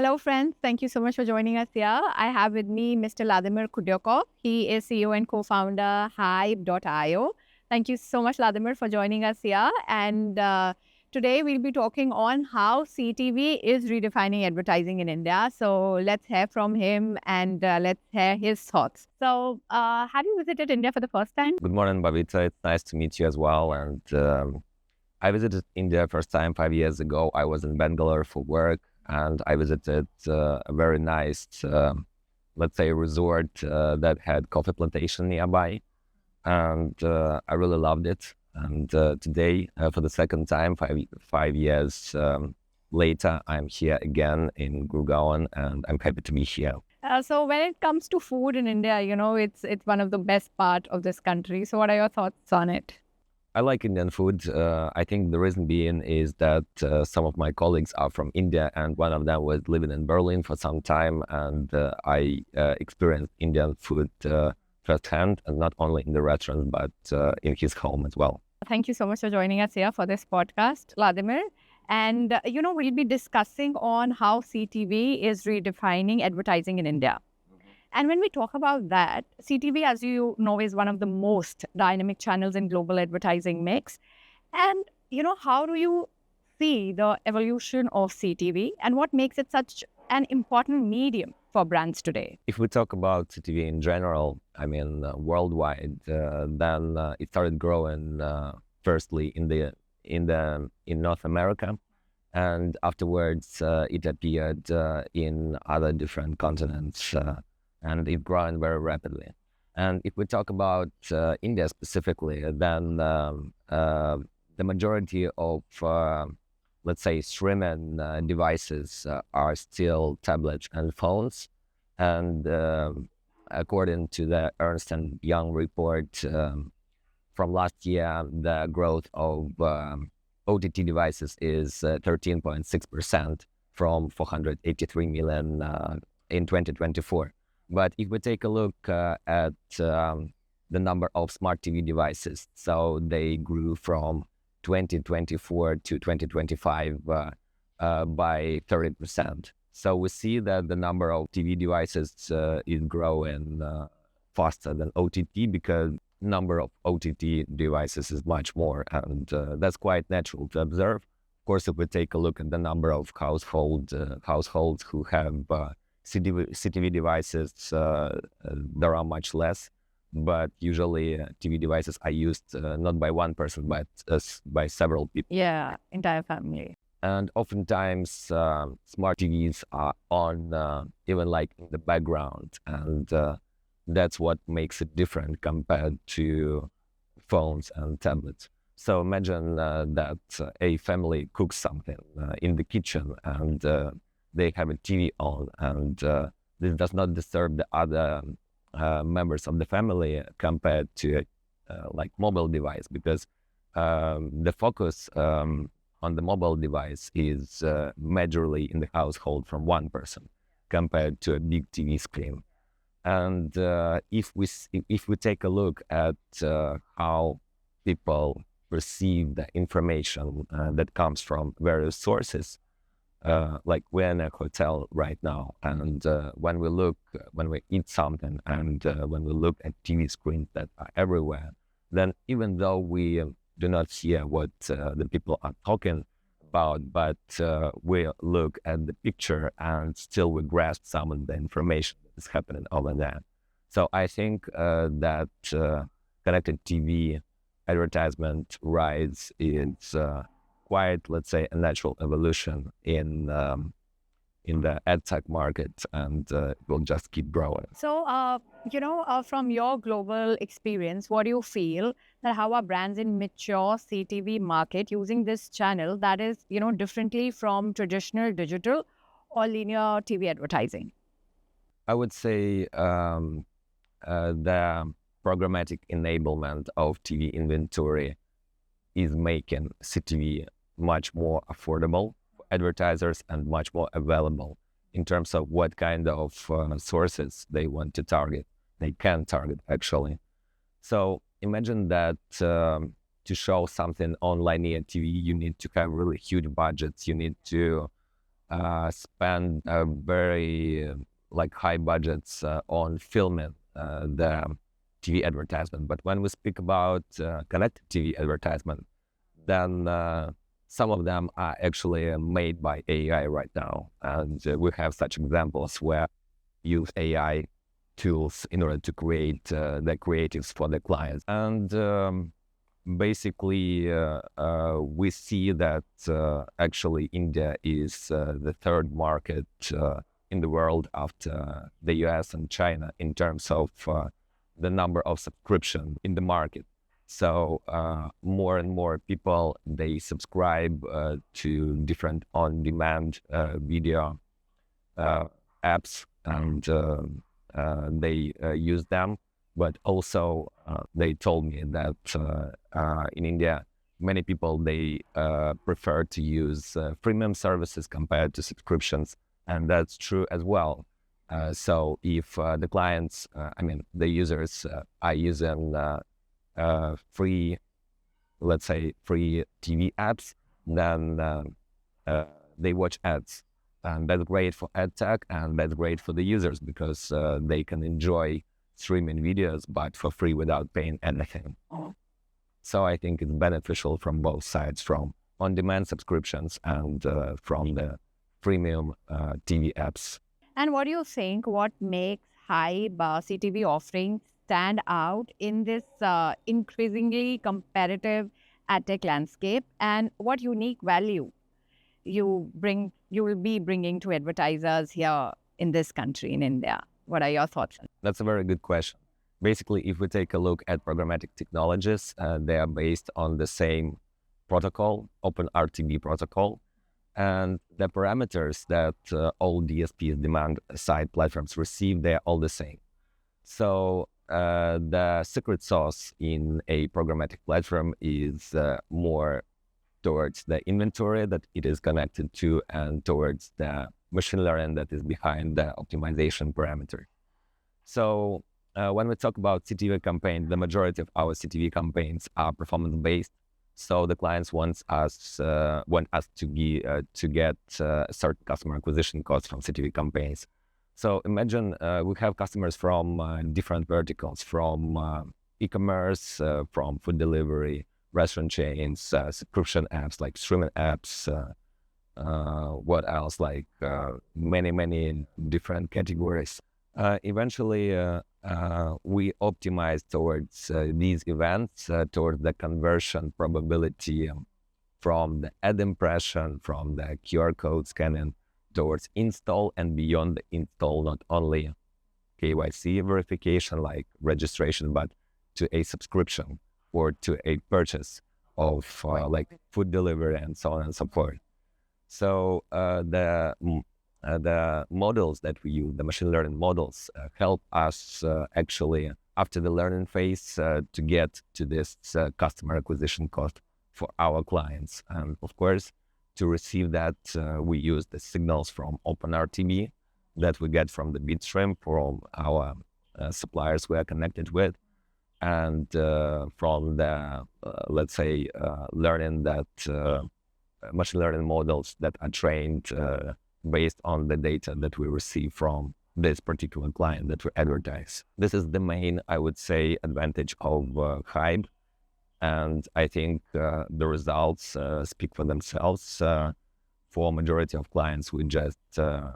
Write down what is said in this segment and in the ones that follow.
Hello, friends. Thank you so much for joining us here. I have with me Mr. Vladimir Kudyakov. He is CEO and co-founder Hype.io. Thank you so much, Vladimir, for joining us here. And today we'll be talking on how CTV is redefining advertising in India. So let's hear from him and let's hear his thoughts. So have you visited India for the first time? Good morning, Babita. It's nice to meet you as well. And I visited India first time 5 years ago. I was in Bangalore for work, and I visited a very nice, let's say, resort that had coffee plantation nearby, and I really loved it. And today, for the second time, five years later, I'm here again in Gurgaon, and I'm happy to be here. So when it comes to food in India, it's one of the best part of this country. So what are your thoughts on it? I like Indian food. I think the reason being is that some of my colleagues are from India, and one of them was living in Berlin for some time, and I experienced Indian food firsthand, and not only in the restaurant, but in his home as well. Thank you so much for joining us here for this podcast, Vladimir. And, we'll be discussing on how CTV is redefining advertising in India. And when we talk about that, CTV, as you know, is one of the most dynamic channels in global advertising mix. And, how do you see the evolution of CTV and what makes it such an important medium for brands today? If we talk about CTV in general, I mean, worldwide, then it started growing firstly in North America. And afterwards, it appeared in other different continents. And it's growing very rapidly. And if we talk about India specifically, then the majority of, let's say, streaming devices are still tablets and phones. And according to the Ernst & Young report from last year, the growth of OTT devices is 13.6% from 483 million in 2024. But if we take a look at the number of smart TV devices, so they grew from 2024 to 2025 by 30%. So we see that the number of TV devices is growing faster than OTT because number of OTT devices is much more, and that's quite natural to observe. Of course, if we take a look at the number of households who have CTV devices, there are much less, but usually TV devices are used not by one person, but by several people. Yeah, entire family. And oftentimes, smart TVs are on even like in the background, and that's what makes it different compared to phones and tablets. So imagine that a family cooks something in the kitchen, and they have a TV on, and this does not disturb the other members of the family compared to like mobile device, because the focus on the mobile device is majorly in the household from one person compared to a big TV screen. And if we take a look at how people perceive the information that comes from various sources, like we're in a hotel right now, and when we eat something, and when we look at TV screens that are everywhere, then even though we do not hear what the people are talking about, but we look at the picture and still we grasp some of the information that is happening over there. So I think that connected TV advertisement rise is quite, let's say, a natural evolution in the ad tech market, and will just keep growing. So, from your global experience, what do you feel that how are brands in mature CTV market using this channel that is, differently from traditional digital or linear TV advertising? I would say the programmatic enablement of TV inventory is making CTV much more affordable for advertisers and much more available in terms of what kind of sources they want to target. They can target, actually. So imagine that to show something on linear TV, you need to have really huge budgets. You need to spend very like high budgets on filming the TV advertisement. But when we speak about connected TV advertisement, then some of them are actually made by AI right now. And we have such examples where use AI tools in order to create the creatives for the clients. And basically, we see that actually India is the third market in the world after the US and China in terms of the number of subscription in the market. So more and more people, they subscribe to different on-demand video apps, and they use them. But also they told me that in India, many people, they prefer to use premium services compared to subscriptions. And that's true as well. So if the clients, the users are using free, let's say free TV apps, then they watch ads. And that's great for ad tech, and that's great for the users because they can enjoy streaming videos, but for free without paying anything. So I think it's beneficial from both sides, from on-demand subscriptions and from the premium TV apps. And what do you think? What makes Hype CTV offerings stand out in this increasingly competitive ad tech landscape? And what unique value you will be bringing to advertisers here in this country, in India? What are your thoughts? That's a very good question. Basically, if we take a look at programmatic technologies, they are based on the same protocol, OpenRTB protocol. And the parameters that all DSPs, demand-side platforms, receive, they're all the same. So the secret sauce in a programmatic platform is more towards the inventory that it is connected to and towards the machine learning that is behind the optimization parameter. So when we talk about CTV campaign, the majority of our CTV campaigns are performance-based. So the clients want us to get a certain customer acquisition cost from CTV campaigns. So imagine we have customers from different verticals, from e-commerce, from food delivery, restaurant chains, subscription apps like streaming apps, what else, like many different categories. Eventually, we optimize towards these events, towards the conversion probability from the ad impression, from the QR code scanning, towards install and beyond the install, not only KYC verification like registration, but to a subscription or to a purchase of like food delivery and so on and so forth. So the models that we use, the machine learning models, help us actually after the learning phase to get to this customer acquisition cost for our clients. And of course, to receive that, we use the signals from OpenRTB that we get from the bitstream from our suppliers we are connected with, and from the, let's say, learning that machine learning models that are trained based on the data that we receive from this particular client that we advertise. This is the main, I would say, advantage of Hype. And I think the results speak for themselves. For majority of clients, we just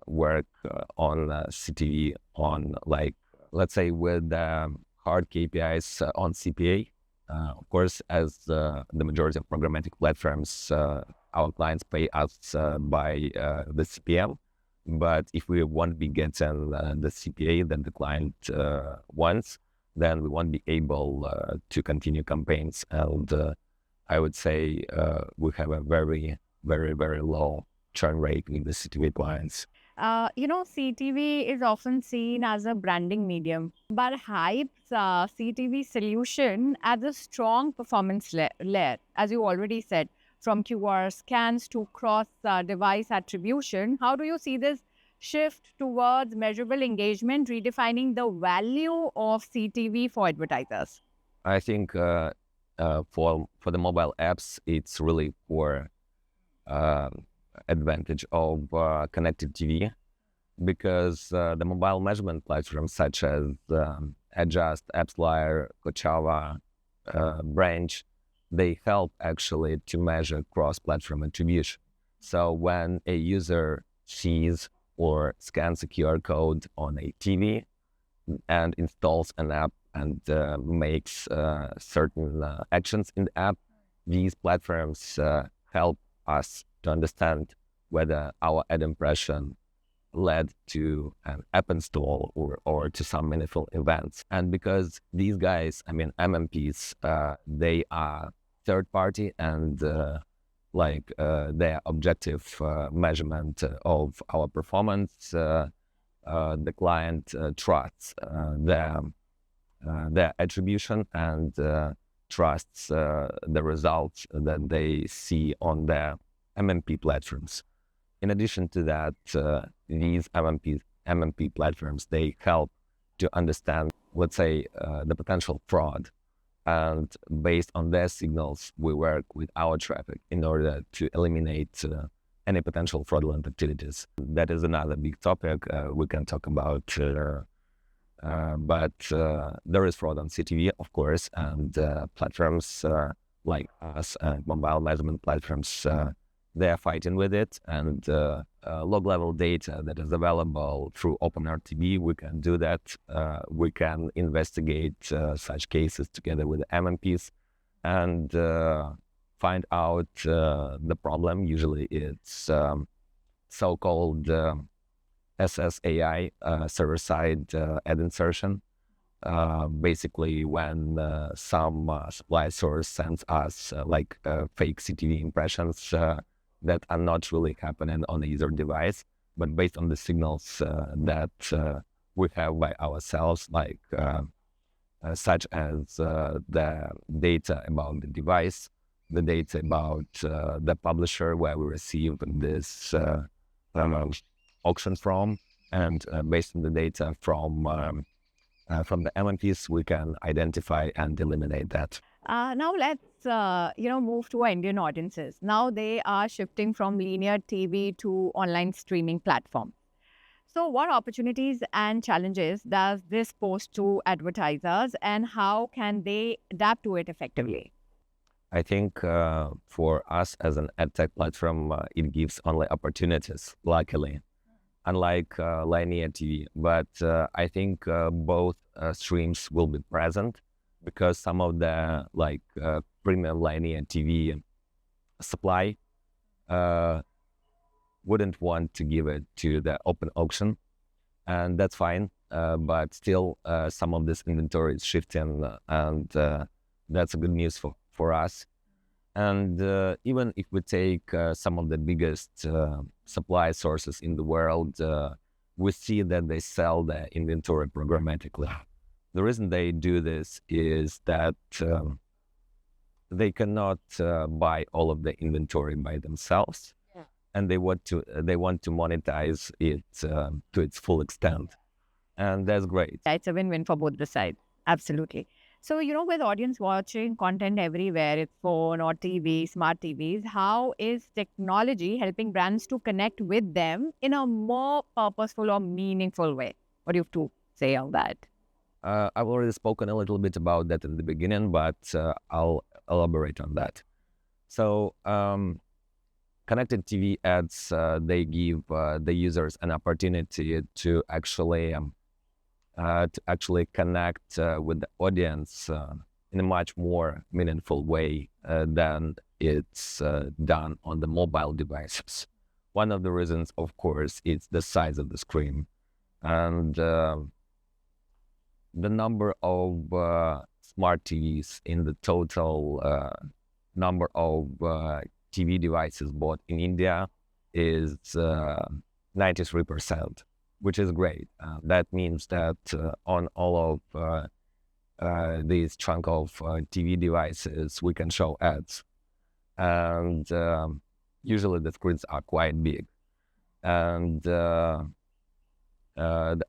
work on CTV on, like, let's say, with hard KPIs on CPA. Of course, as the majority of programmatic platforms, our clients pay us by the CPM. But if we won't be getting the CPA that the client wants, then we won't be able to continue campaigns. And I would say we have a very, very, very low churn rate with the CTV clients. CTV is often seen as a branding medium, but Hype's CTV solution adds a strong performance layer, as you already said, from QR scans to cross-device attribution. How do you see this shift towards measurable engagement, redefining the value of CTV for advertisers? I think for the mobile apps, it's really for advantage of connected TV because the mobile measurement platforms such as Adjust, AppsFlyer, Kochava, Branch, they help actually to measure cross-platform attribution. So when a user sees or scans a QR code on a TV and installs an app and makes certain actions in the app, these platforms help us to understand whether our ad impression led to an app install or to some meaningful events. And because these guys, I mean, MMPs, they are third party and their objective measurement of our performance, the client trusts their attribution and trusts the results that they see on their MMP platforms. In addition to that, these MMP platforms, they help to understand, let's say, the potential fraud. And based on their signals, we work with our traffic in order to eliminate any potential fraudulent activities. That is another big topic we can talk about. But there is fraud on CTV, of course, and platforms like us and mobile measurement platforms, they are fighting with it. And log-level data that is available through OpenRTB, we can do that. We can investigate such cases together with the MMPs and find out the problem. Usually it's so-called SSAI, server-side ad insertion. Basically, when some supply source sends us fake CTV impressions that are not really happening on the user device, but based on the signals that we have by ourselves, such as the data about the device, the data about the publisher where we receive this auction from, and based on the data from the MMPs, we can identify and eliminate that. Now let's move to our Indian audiences. Now they are shifting from linear TV to online streaming platforms. So what opportunities and challenges does this pose to advertisers, and how can they adapt to it effectively? I think for us as an ad tech platform, it gives only opportunities, luckily, unlike linear TV. But I think both streams will be present because some of the premium linear TV supply wouldn't want to give it to the open auction, and that's fine. But still, some of this inventory is shifting, and that's a good news for us. And even if we take some of the biggest supply sources in the world, we see that they sell the inventory programmatically. The reason they do this is that they cannot buy all of the inventory by themselves, and they want to monetize it to its full extent, and that's great. It's a win-win for both the sides. Absolutely. So, with audience watching content everywhere, it's phone or TV, smart TVs, how is technology helping brands to connect with them in a more purposeful or meaningful way? What do you have to say on that? I've already spoken a little bit about that in the beginning, but I'll elaborate on that. So, connected TV ads, they give the users an opportunity to actually connect with the audience in a much more meaningful way than it's done on the mobile devices. One of the reasons, of course, is the size of the screen. And the number of smart TVs in the total number of TV devices bought in India is 93%, which is great. That means that on all of these chunk of TV devices, we can show ads. And usually the screens are quite big. And the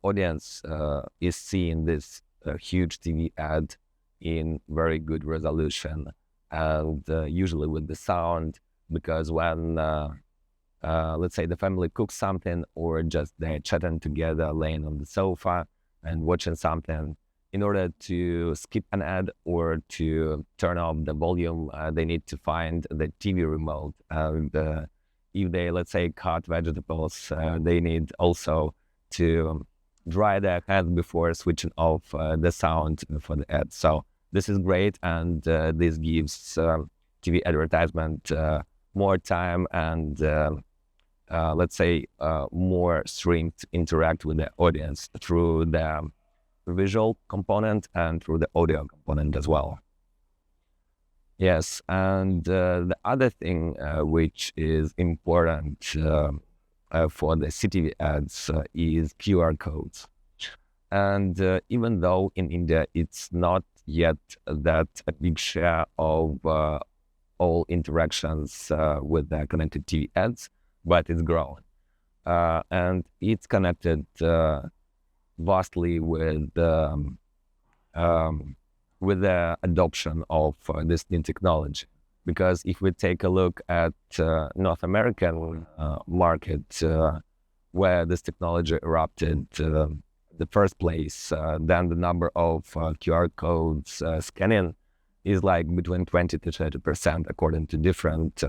audience is seeing this huge TV ad in very good resolution and usually with the sound, because when let's say the family cooks something, or just they're chatting together, laying on the sofa and watching something. In order to skip an ad or to turn off the volume, they need to find the TV remote. And if they, let's say, cut vegetables, they need also to dry their hands before switching off the sound for the ad. So this is great, and this gives TV advertisement more time and let's say more strength to interact with the audience through the visual component and through the audio component as well. Yes, and the other thing which is important for the CTV ads is QR codes. And even though in India it's not yet that a big share of all interactions with the connected TV ads, but it's growing. And it's connected vastly with the adoption of this new technology. Because if we take a look at North American market, where this technology erupted the first place, then the number of QR codes scanning is like between 20 to 30% according to different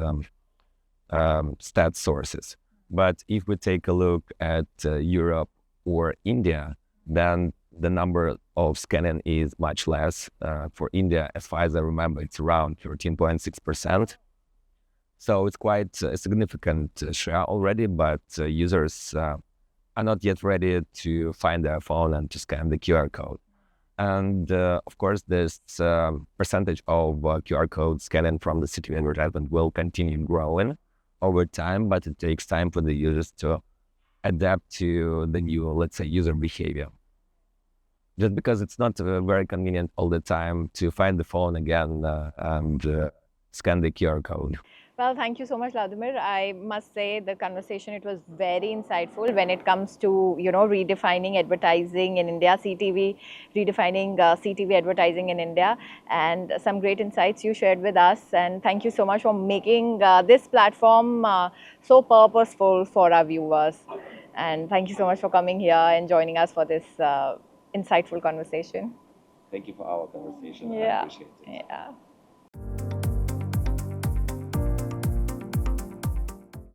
stat sources. But if we take a look at Europe or India, then the number of scanning is much less. For India, as far as I remember, it's around 13.6%. So it's quite a significant share already, but users are not yet ready to find their phone and to scan the QR code. And of course, this percentage of QR code scanning from the CTV advertisement will continue growing over time, but it takes time for the users to adapt to the new, let's say, user behavior. Just because it's not very convenient all the time to find the phone again and scan the QR code. Well, thank you so much, Vladimir. I must say the conversation, it was very insightful when it comes to, redefining advertising in India, CTV, redefining CTV advertising in India, and some great insights you shared with us. And thank you so much for making this platform so purposeful for our viewers. And thank you so much for coming here and joining us for this insightful conversation. Thank you for our conversation. Yeah. I appreciate it. Yeah.